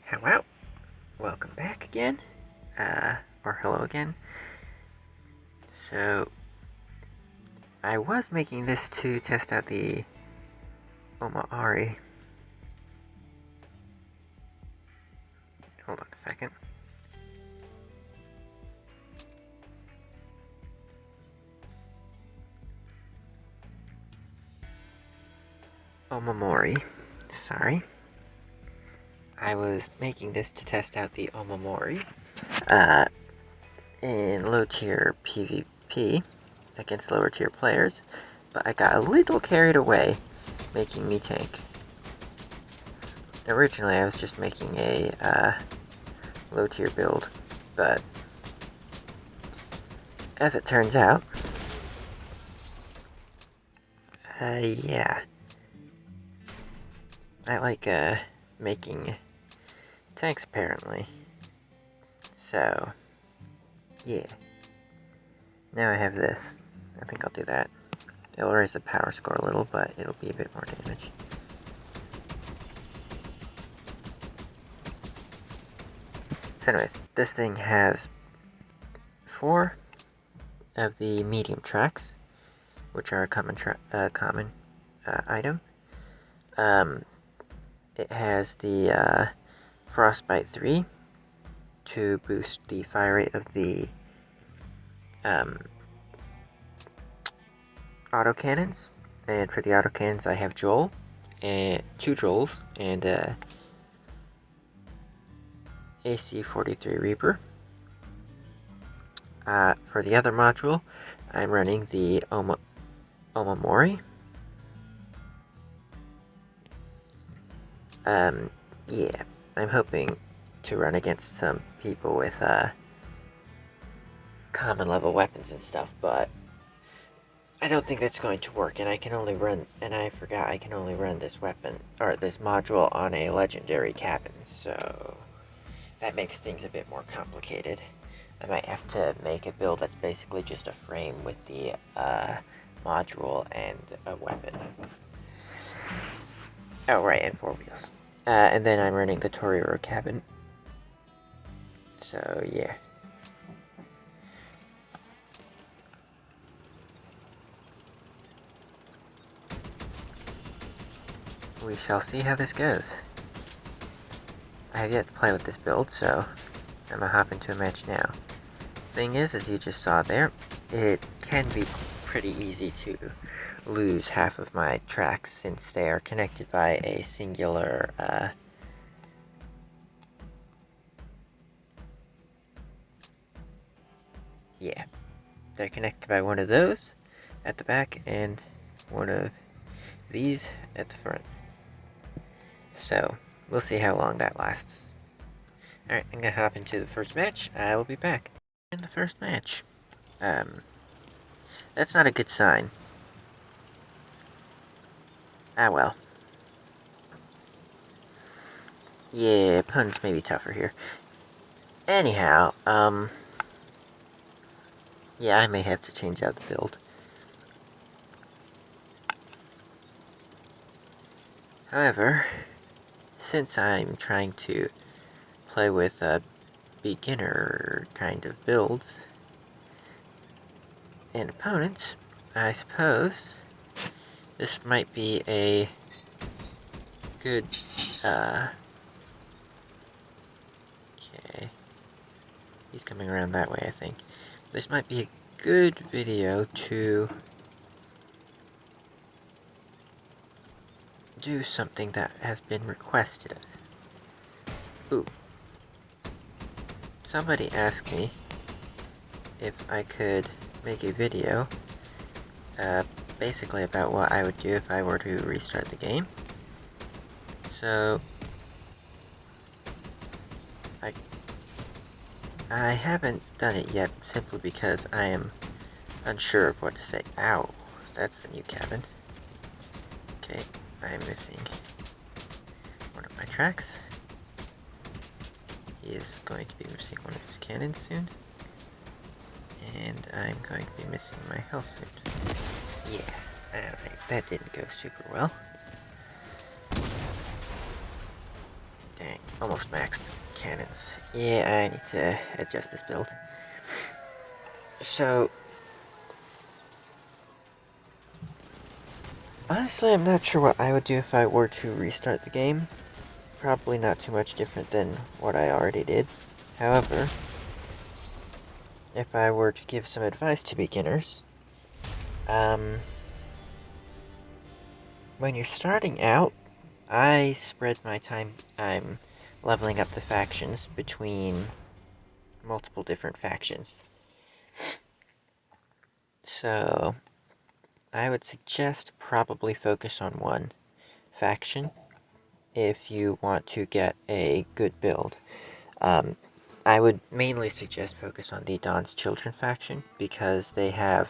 Hello, welcome back again, or hello again. So, I was making this to test out the Omamori. Hold on a second. Omamori, sorry. I was making this to test out the Omamori, in low-tier PvP against lower-tier players, but I got a little carried away making me tank. Originally, I was just making a low-tier build, but as it turns out, yeah, I like making tanks apparently. So, yeah. Now I have this. I think I'll do that. It'll raise the power score a little, but it'll be a bit more damage. So anyways, this thing has 4 of the medium tracks, which are a common item. It has the Frostbite 3 to boost the fire rate of the autocannons, and for the autocannons I have Joel, and 2 Joels, and AC-43 Reaper. For the other module, I'm running the Omamori. Yeah, I'm hoping to run against some people with common level weapons and stuff, but I don't think that's going to work, and I can only run, and I forgot I can only run this weapon, or this module on a legendary cabin, so that makes things a bit more complicated. I might have to make a build that's basically just a frame with the module and a weapon. Oh, right, and 4 wheels. And then I'm running the Toriro cabin. So, yeah. We shall see how this goes. I have yet to play with this build, so I'm gonna hop into a match now. Thing is, as you just saw there, it can be pretty easy to lose half of my tracks since they are connected by a singular yeah, they're connected by one of those at the back and one of these at the front. So we'll see how long that lasts. Alright, I'm gonna hop into the first match. I will be back in the first match. That's not a good sign. Ah, well. Yeah, opponents may be tougher here. Anyhow, yeah, I may have to change out the build. However, since I'm trying to play with beginner kind of builds and opponents, I suppose this might be a good, okay, he's coming around that way, I think. This might be a good video to do something that has been requested. Ooh. Somebody asked me if I could make a video, basically about what I would do if I were to restart the game. So, I haven't done it yet, simply because I am unsure of what to say. Ow, that's the new cabin. Okay, I'm missing one of my tracks. He is going to be missing one of his cannons soon. And I'm going to be missing my health suit. Yeah, alright, that didn't go super well. Dang, almost maxed cannons. Yeah, I need to adjust this build. So, honestly, I'm not sure what I would do if I were to restart the game. Probably not too much different than what I already did. However, if I were to give some advice to beginners, when you're starting out, I spread my time leveling up the factions between multiple different factions. So, I would suggest probably focus on one faction if you want to get a good build. I would mainly suggest focus on the Dawn's Children faction because they have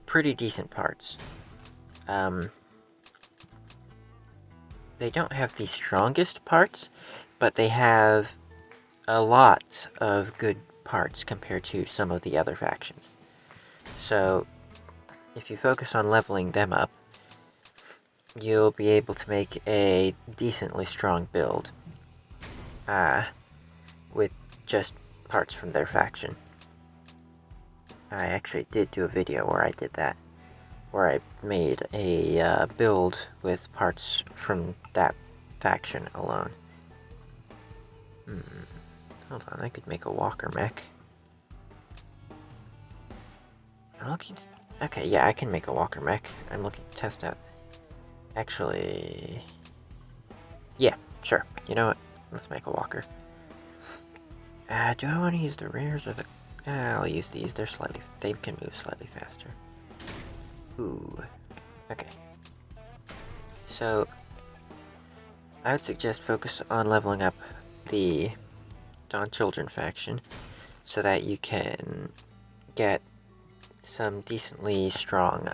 pretty decent parts. They don't have the strongest parts, but they have a lot of good parts compared to some of the other factions. So, if you focus on leveling them up, you'll be able to make a decently strong build with just parts from their faction. I actually did do a video where I did that, where I made a build with parts from that faction alone. Hold on, I could make a walker mech. I'm looking. Okay, yeah, I can make a walker mech. I'm looking to test out. Actually, yeah, sure. You know what? Let's make a walker. Do I want to use the rares or the? I'll use these. They can move slightly faster. Ooh. Okay. So, I would suggest focus on leveling up the Dawn Children faction so that you can get some decently strong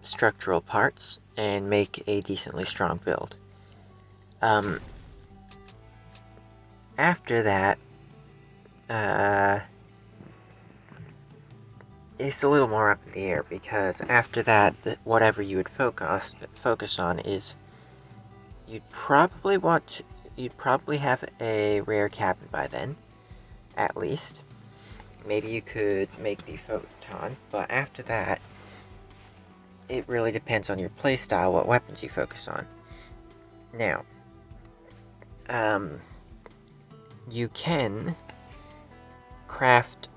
structural parts and make a decently strong build. After that, it's a little more up in the air because after that, whatever you would focus on is you'd probably have a rare cabin by then, at least. Maybe you could make the photon, but after that, it really depends on your playstyle what weapons you focus on. Now, you can craft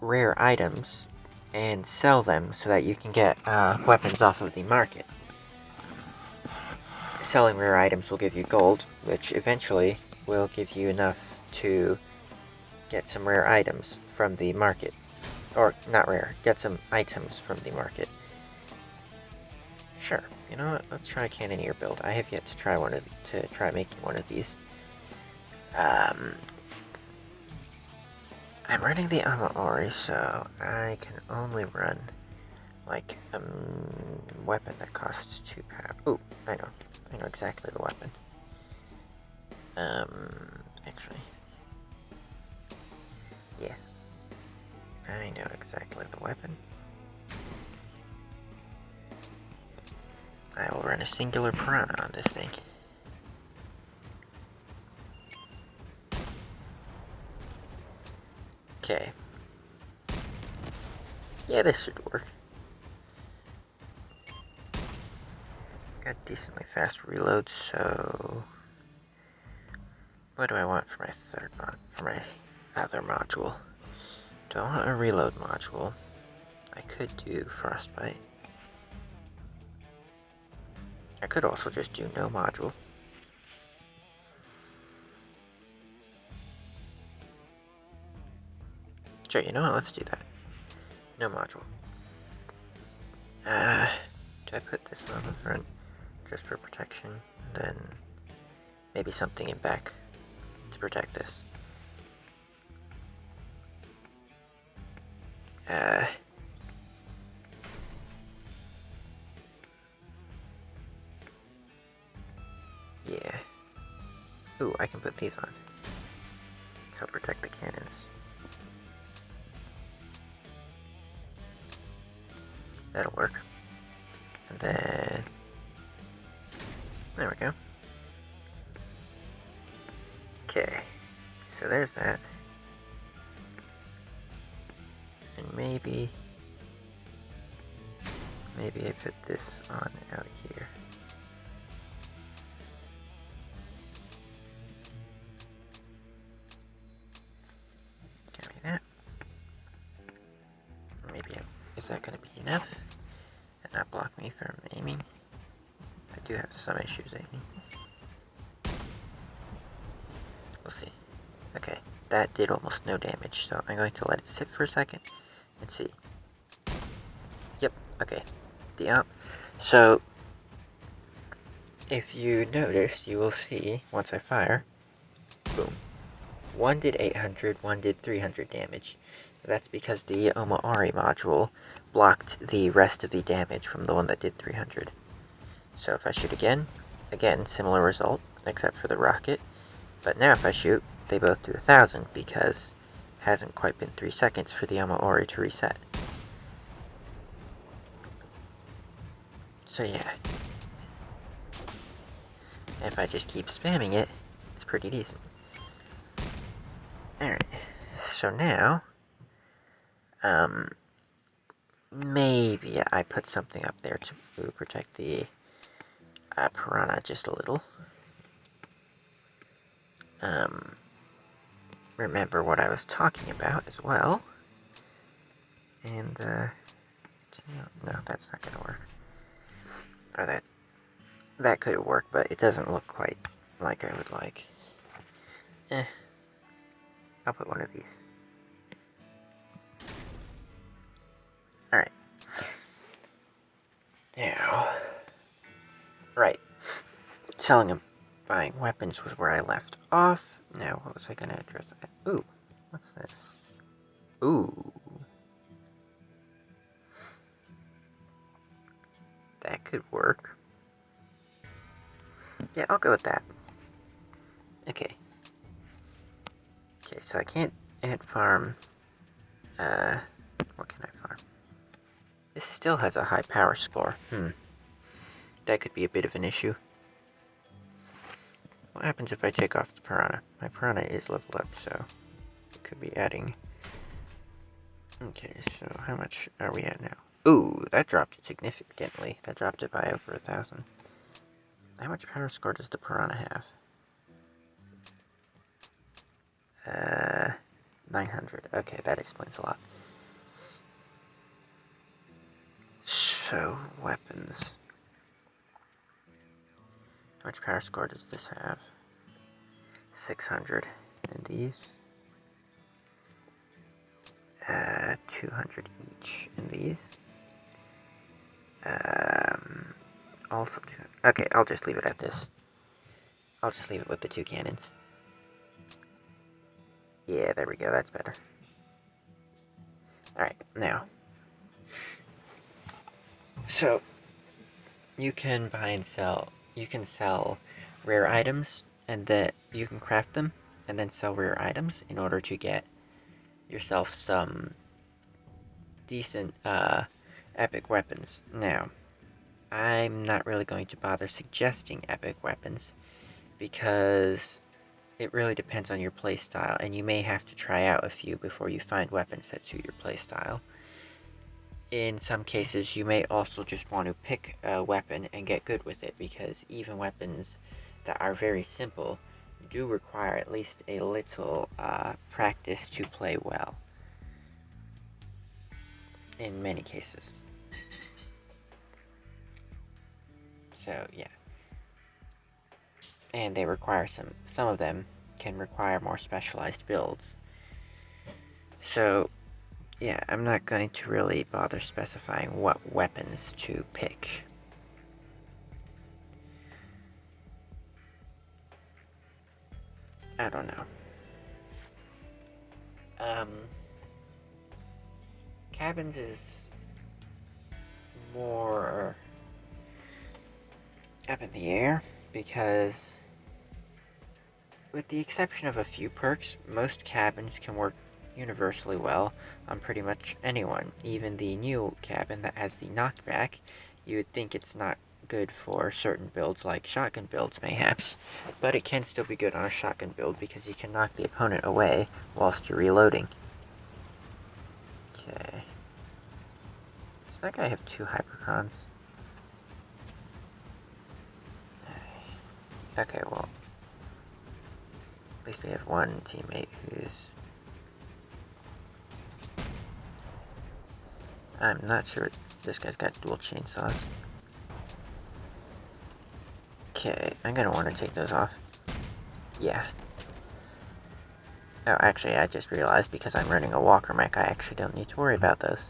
rare items and sell them so that you can get weapons off of the market. Selling rare items will give you gold, which eventually will give you enough to get some rare items from the market. Or, not rare, get some items from the market. Sure, you know what, let's try a cannoneer build. I have yet to try making one of these. I'm running the Omamori, so I can only run, like, a weapon that costs 2 power. Ooh, I know exactly the weapon. Actually, yeah, I know exactly the weapon. I will run a singular piranha on this thing. Okay. Yeah, this should work. Got decently fast reload, so what do I want for my other module? Do I want a reload module? I could do frostbite. I could also just do no module. Sure, you know what, let's do that. No module. Do I put this on the front just for protection? Then maybe something in back to protect this. Yeah. Ooh, I can put these on. Help protect the cannons. That'll work. And then There we go. Okay, so there's that. And maybe I put this on out here. Give me that. Maybe is that going to be enough? And not block me from aiming? I do have some issues aiming. We'll see. Okay, that did almost no damage, so I'm going to let it sit for a second and see. Yep, okay. So, if you notice, you will see, once I fire, boom. One did 800, one did 300 damage. That's because the Omamori module blocked the rest of the damage from the one that did 300. So if I shoot again, similar result, except for the rocket. But now if I shoot, they both do 1,000 because it hasn't quite been 3 seconds for the Omamori to reset. So yeah. If I just keep spamming it, it's pretty decent. Alright, so now, maybe I put something up there to protect the piranha just a little. Remember what I was talking about as well. And, no, that's not gonna work. Or that could work, but it doesn't look quite like I would like. I'll put one of these. Alright. Now, right. Selling and buying weapons was where I left off. Now, what was I going to address? Ooh, what's this? Ooh. That could work. Yeah, I'll go with that. Okay. Okay, so I can't farm. What can I farm? This still has a high power score. That could be a bit of an issue. What happens if I take off the piranha? My piranha is leveled up, so it could be adding. Okay, so how much are we at now? Ooh, that dropped it significantly. That dropped it by over 1,000. How much power score does the piranha have? 900. Okay, that explains a lot. So, weapons. How much power score does this have? 600. And these? 200 each. And these? Also 200. Okay, I'll just leave it at this. I'll just leave it with the 2 cannons. Yeah, there we go, that's better. Alright, now. So, you can buy and sell, you can sell rare items, and that you can craft them, and then sell rare items in order to get yourself some decent, epic weapons. Now, I'm not really going to bother suggesting epic weapons, because it really depends on your playstyle, and you may have to try out a few before you find weapons that suit your playstyle. In some cases, you may also just want to pick a weapon and get good with it, because even weapons that are very simple do require at least a little practice to play well. In many cases. So, yeah. And they require some of them can require more specialized builds. So, yeah, I'm not going to really bother specifying what weapons to pick. I don't know. Cabins is more up in the air, because with the exception of a few perks, most cabins can work universally well on pretty much anyone. Even the new cabin that has the knockback, you would think it's not good for certain builds like shotgun builds mayhaps, but it can still be good on a shotgun build because you can knock the opponent away whilst you're reloading. Okay. Does that guy have 2 hypercons? Okay, well, at least we have one teammate who's... I'm not sure. This guy's got dual chainsaws. Okay, I'm gonna want to take those off. Yeah. Oh, actually, I just realized because I'm running a walker mech, I actually don't need to worry about those.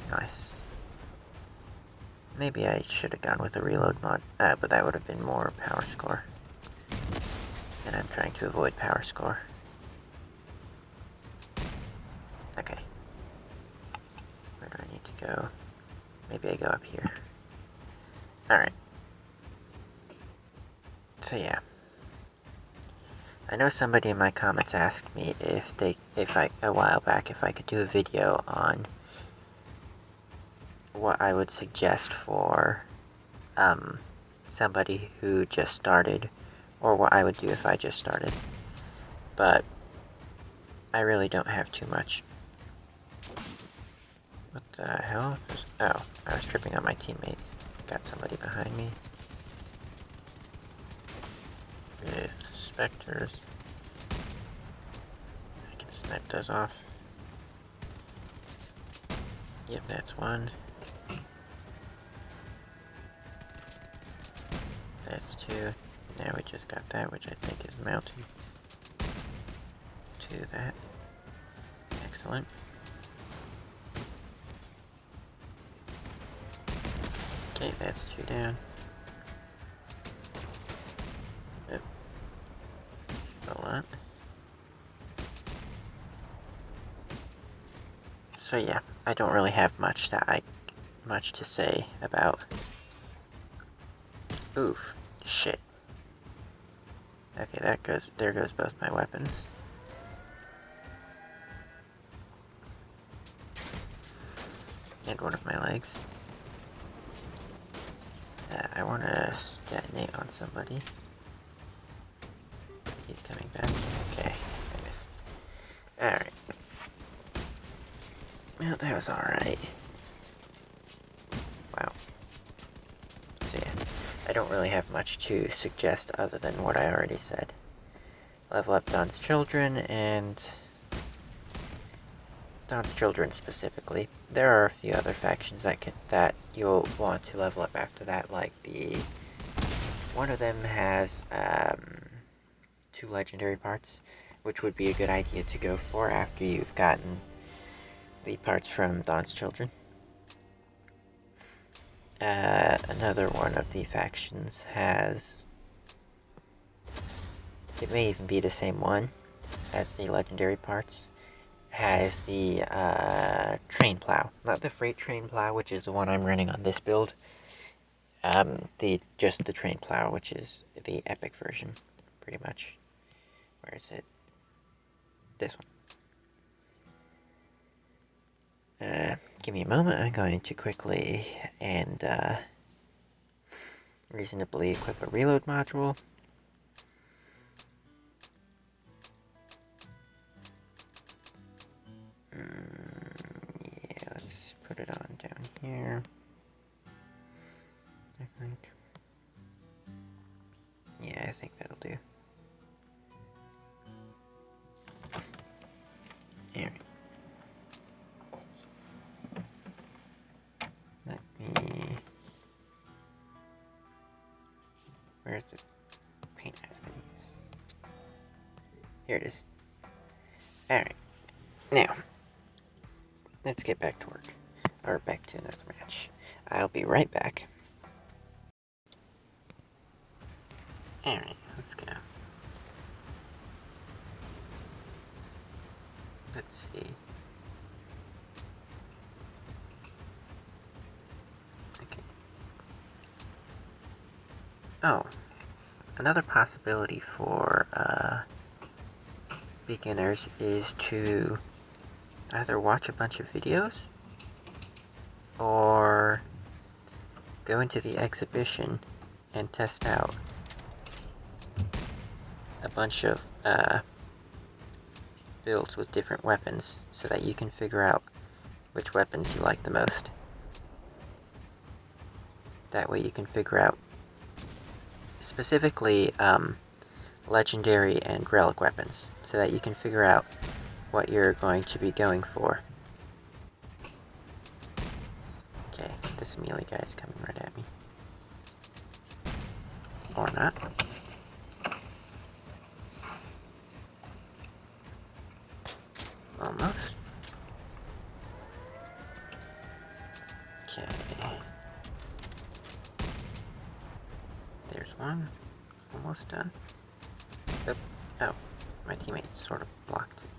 Nice. Maybe I should have gone with a reload mod, but that would have been more power score. And I'm trying to avoid power score. Okay. Where do I need to go? Maybe I go up here. Alright. So yeah. I know somebody in my comments asked me a while back if I could do a video on what I would suggest for somebody who just started, or what I would do if I just started. But I really don't have too much. What the hell? Oh, I was tripping on my teammate. Got somebody behind me. With specters. I can snipe those off. Yep, that's one. That's 2. Now we just got that, which I think is mounted to that. Excellent. Okay, that's 2 down. Yep. A lot. So yeah, I don't really have much to say about. Oof, shit. Okay, there goes both my weapons. And one of my legs. I want to detonate on somebody. He's coming back. Okay, I missed. Alright. Well, that was alright. Wow. So yeah, I don't really have much to suggest other than what I already said. Level up Dawn's Children, and Dawn's Children specifically. There are a few other factions that you'll want to level up after that, like one of them has 2 legendary parts, which would be a good idea to go for after you've gotten the parts from Dawn's Children. Another one of the factions has, it may even be the same one as the legendary parts, has the train plow. Not the freight train plow, which is the one I'm running on this build. Just the train plow, which is the epic version, pretty much. Where is it? This one. Give me a moment. I'm going to quickly and reasonably equip a reload module. Yeah, let's put it on down here. I think. Yeah, I think that'll do. Alright. Let me... Where's the paint I was going to use? Here it is. Alright. Now, let's get back to work. Or back to another match. I'll be right back. Alright, let's go. Let's see. Okay. Oh, another possibility for beginners is to either watch a bunch of videos or go into the exhibition and test out a bunch of builds with different weapons so that you can figure out which weapons you like the most. That way you can figure out specifically legendary and relic weapons so that you can figure out what you're going to be going for. Okay, this melee guy is coming right at me. Or not. Almost. Okay. There's one. Almost done. Oop. Oh, my teammate sort of blocked it.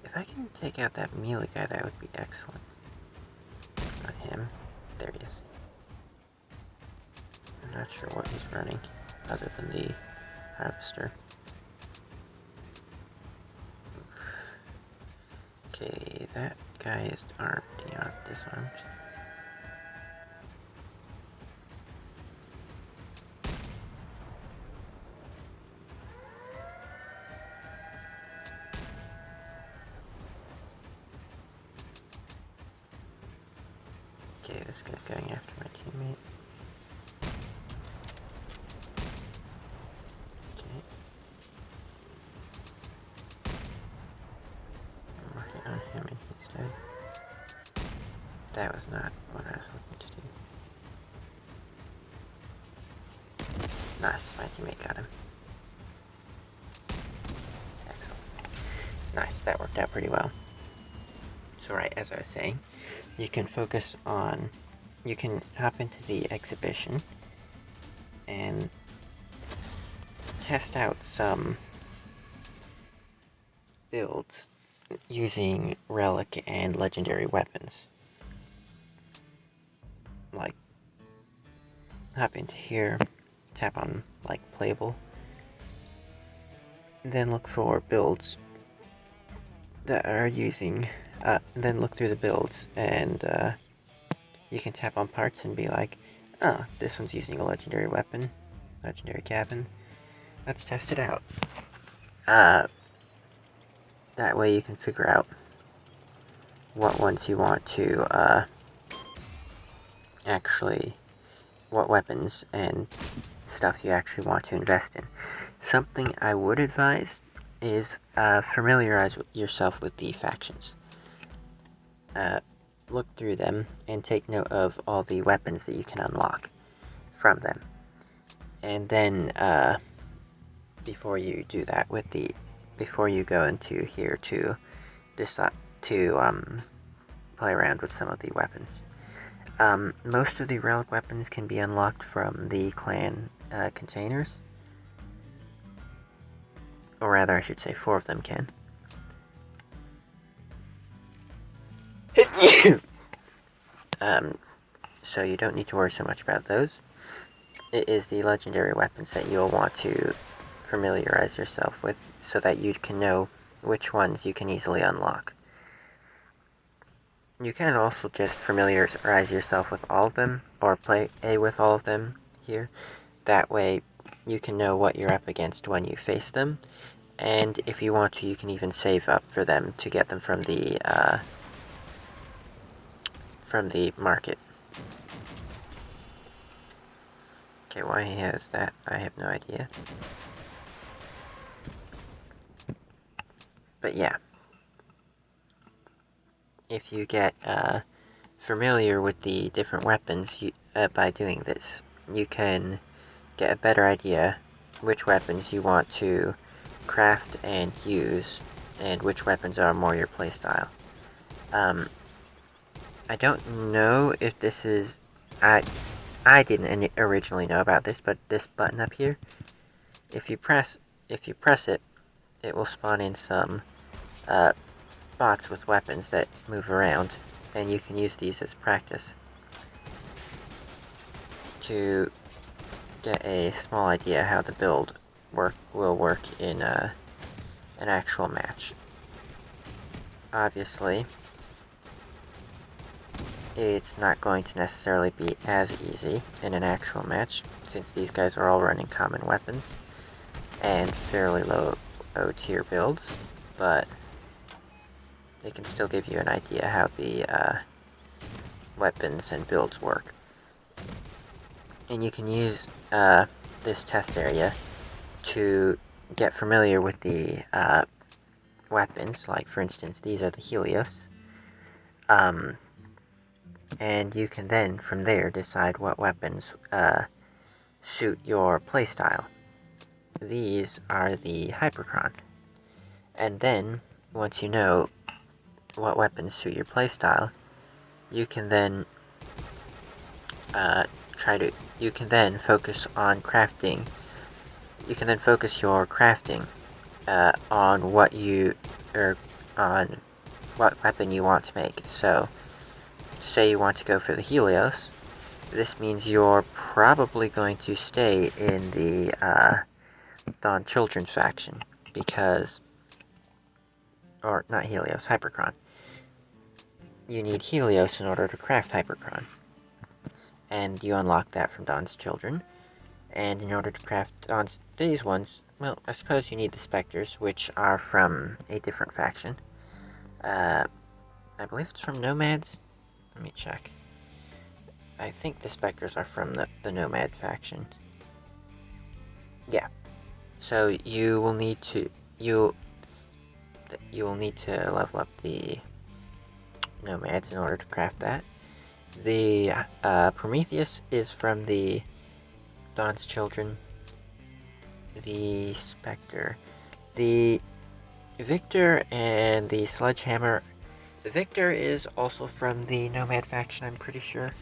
If I can take out that melee guy, that would be excellent. It's not him. There he is. I'm not sure what he's running, other than the harvester. Okay, that guy is armed, disarmed. Okay, this guy's going after my teammate. Okay. I'm working on him and he's dead. That was not what I was looking to do. Nice, my teammate got him. Excellent. Nice, that worked out pretty well. So right, as I was saying, you can focus on, you can hop into the exhibition and test out some builds using relic and legendary weapons. Like, hop into here, tap on, like, playable, then look for builds that are using, then look through the builds, and you can tap on parts and be like, oh, this one's using a legendary weapon, legendary cabin, let's test it out. That way you can figure out what ones you want to, actually, what weapons and stuff you actually want to invest in. Something I would advise is familiarize yourself with the factions. Look through them and take note of all the weapons that you can unlock from them. And then before you do that before you go into here to decide to play around with some of the weapons. Most of the relic weapons can be unlocked from the clan containers. Or rather, I should say 4 of them can. So you don't need to worry so much about those. It is the legendary weapons that you'll want to familiarize yourself with so that you can know which ones you can easily unlock. You can also just familiarize yourself with all of them, or play with all of them here. That way you can know what you're up against when you face them, and if you want to, you can even save up for them to get them from the market. Okay, why he has that, I have no idea. But yeah. If you get familiar with the different weapons by doing this, you can get a better idea which weapons you want to craft and use, and which weapons are more your playstyle. I don't know if this is... I didn't originally know about this, but this button up here, if you press it, it will spawn in some spots with weapons that move around, and you can use these as practice to get a small idea how the build will work in an actual match. Obviously, it's not going to necessarily be as easy in an actual match, since these guys are all running common weapons and fairly low tier builds, but they can still give you an idea how the weapons and builds work. And you can use this test area to get familiar with the weapons, like for instance these are the Helios, and you can then from there decide what weapons suit your playstyle. These are the Hyperchron, and then once you know what weapons suit your playstyle, you can then you can then focus on crafting. You can then focus your crafting on what weapon you want to make. So, say you want to go for the Helios. This means you're probably going to stay in the Dawn Children's faction, because, or not Helios, Hyperchron. You need Helios in order to craft Hyperchron, and you unlock that from Dawn's Children. And in order to craft these ones, well, I suppose you need the Spectres, which are from a different faction. I believe it's from Nomads. Let me check. I think the Spectres are from the Nomad faction. Yeah. So you will need to level up the Nomads in order to craft that. The Prometheus is from the Dawn's Children. The Spectre, the Victor, and the Sledgehammer. The Victor is also from the Nomad faction, I'm pretty sure.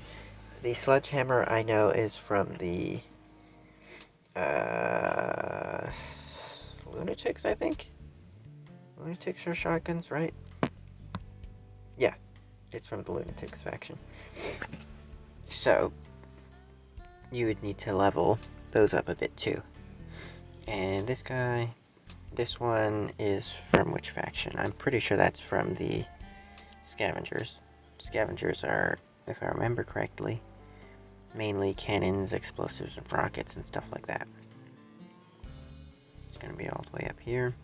The Sledgehammer I know is from the Lunatics, I think. Lunatics are shotguns, right? Yeah, it's from the Lunatics faction. So you would need to level those up a bit too. And this guy, this one is from which faction? I'm pretty sure that's from the Scavengers. Scavengers are, if I remember correctly, mainly cannons, explosives, and rockets and stuff like that. It's going to be all the way up here,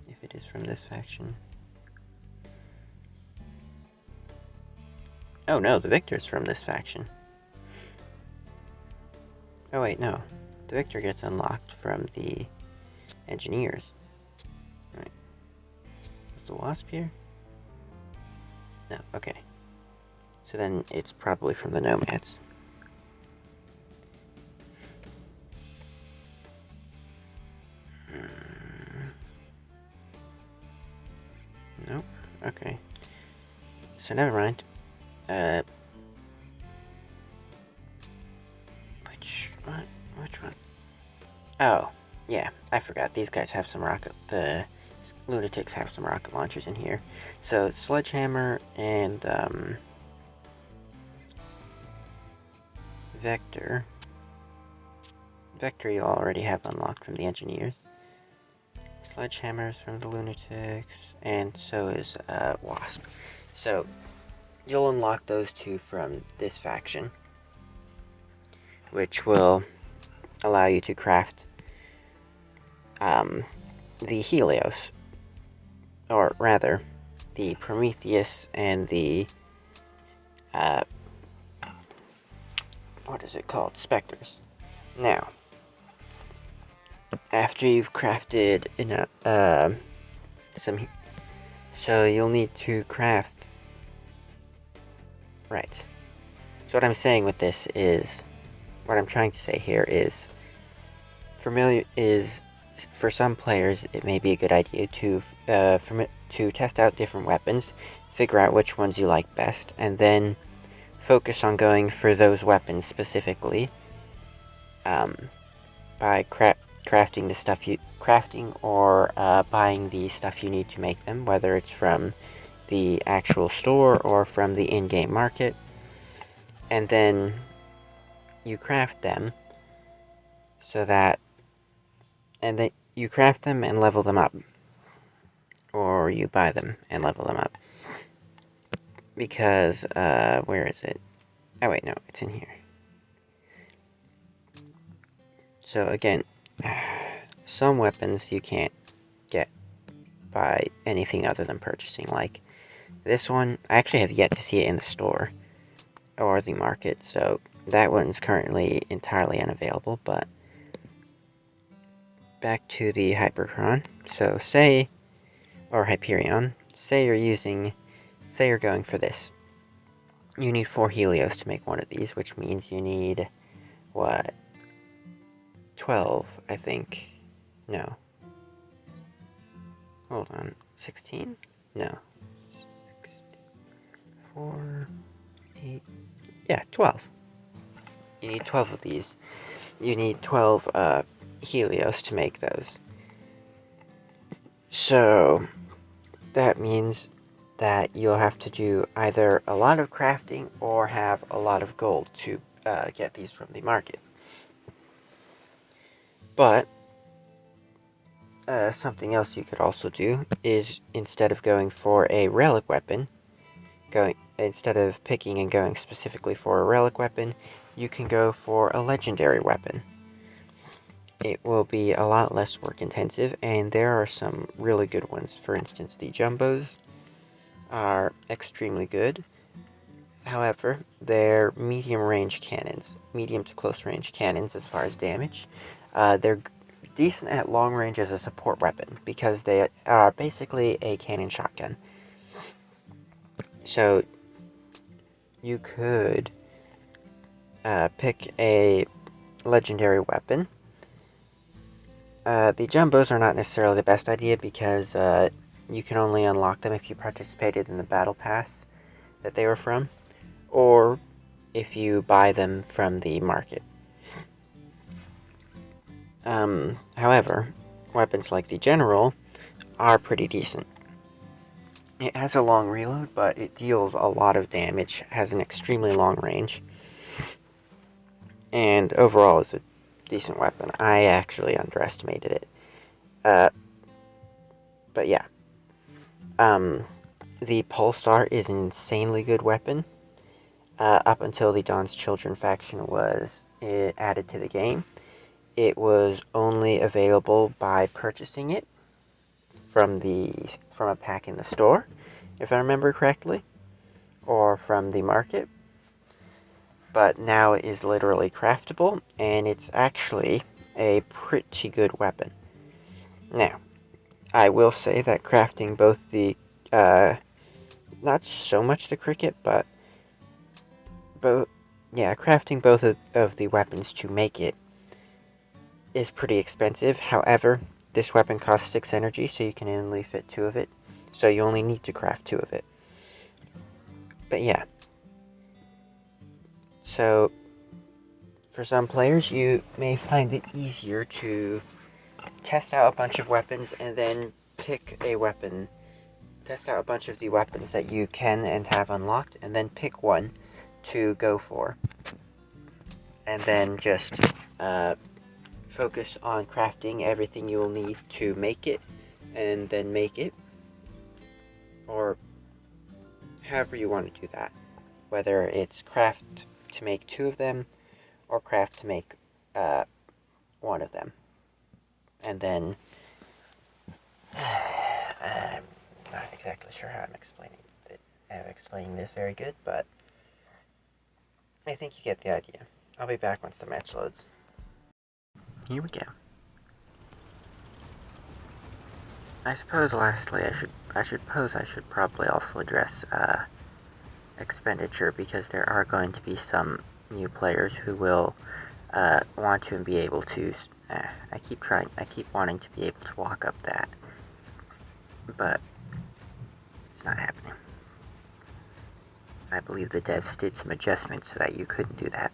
if it is from this faction. Oh no, the Victor's from this faction. Oh wait, no. The Victor gets unlocked from the Engineers. Right. Is the Wasp here? No, okay. So then it's probably from the Nomads. Nope. Okay. So never mind. Which one? Oh, yeah, I forgot. These guys have some the Lunatics have some rocket launchers in here. So, Sledgehammer and, Vector. Vector you already have unlocked from the Engineers. Sledgehammer's from the Lunatics, and so is, Wasp. So, you'll unlock those two from this faction, which will allow you to craft the Helios, or rather, the Prometheus and the what is it called? Spectres. Now, after you've crafted so you'll need to craft. Right. So what I'm saying with this is, what I'm trying to say here is, for some players, it may be a good idea to test out different weapons, figure out which ones you like best, and then focus on going for those weapons specifically by crafting the stuff or buying the stuff you need to make them, whether it's from the actual store or from the in-game market, and then you craft them you craft them and level them up, or you buy them and level them up. Because, where is it? Oh wait, no, it's in here. So again, some weapons you can't get by anything other than purchasing. Like this one, I actually have yet to see it in the store or the market, so that one's currently entirely unavailable. But back to the Hyperchron. So say, or Hyperion, say you're going for this. You need 4 Helios to make one of these, which means you need, what, 12, I think. No. Hold on. 16? No. 4, 8... Yeah, 12. You need 12 of these. You need 12, Helios to make those. So, that means that you'll have to do either a lot of crafting or have a lot of gold to get these from the market. But something else you could also do is, instead of going for a relic weapon, instead of picking and going specifically for a relic weapon, you can go for a legendary weapon. It will be a lot less work intensive, and there are some really good ones. For instance, the Jumbos are extremely good. However, they're medium range cannons, medium to close range cannons as far as damage. They're decent at long range as a support weapon because they are basically a cannon shotgun. So you could pick a legendary weapon. The Jumbos are not necessarily the best idea because you can only unlock them if you participated in the battle pass that they were from, or if you buy them from the market. However, weapons like the General are pretty decent. It has a long reload, but it deals a lot of damage, has an extremely long range, and overall is a decent weapon. I actually underestimated it. But yeah. The Pulsar is an insanely good weapon. Up until the Dawn's Children faction was added to the game, it was only available by purchasing it from a pack in the store, if I remember correctly, or from the market. But now it is literally craftable, and it's actually a pretty good weapon. Now, I will say that crafting both the, not so much the cricket, but crafting both of the weapons to make it is pretty expensive. However, this weapon costs 6 energy, so you can only fit 2 of it. So you only need to craft 2 of it. But yeah. So, for some players, you may find it easier to test out a bunch of weapons and then pick a weapon. Test out a bunch of the weapons that you can and have unlocked, and then pick one to go for. And then just focus on crafting everything you will need to make it, and then make it. Or however you want to do that. Whether it's craft to make 2 of them, or craft to make 1 of them. And then, I'm not exactly sure how I'm explaining this very good, but I think you get the idea. I'll be back once the match loads. Here we go. I suppose lastly I should probably also address expenditure, because there are going to be some new players who will want to and be able to. I keep wanting to be able to walk up that, but it's not happening. I believe the devs did some adjustments so that you couldn't do that.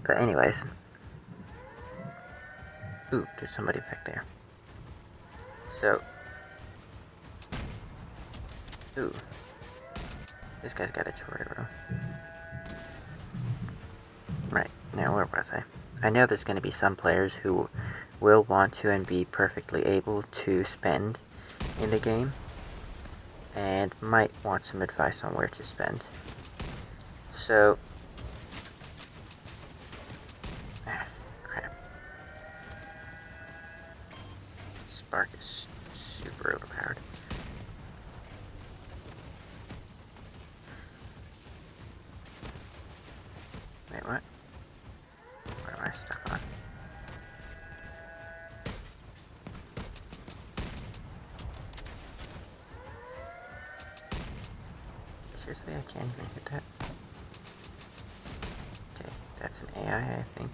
But anyways, ooh, there's somebody back there. So, ooh, this guy's got a Torero. Right, now where was I? I know there's going to be some players who will want to and be perfectly able to spend in the game, and might want some advice on where to spend. So, crap. Spark is super overpowered. Wait, what? What am I stuck on? Seriously, I can't even hit that? Okay, that's an AI, I think.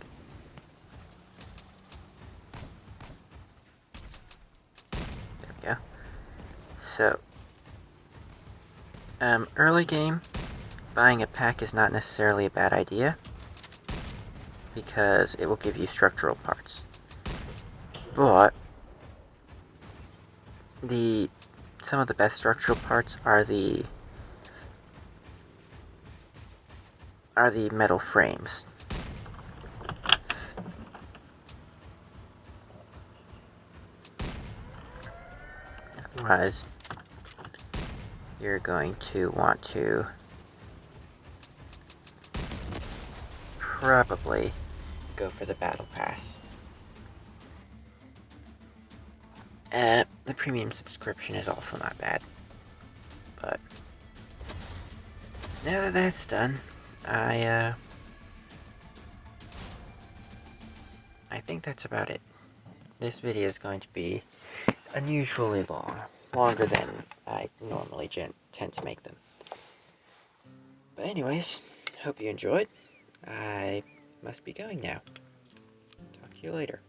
There we go. So, early game, buying a pack is not necessarily a bad idea, because it will give you structural parts. But some of the best structural parts are the metal frames. Otherwise, you're going to want to probably go for the battle pass. The premium subscription is also not bad. But now that that's done, I think that's about it. This video is going to be unusually long, longer than I normally tend to make them. But anyways, hope you enjoyed. I must be going now. Talk to you later.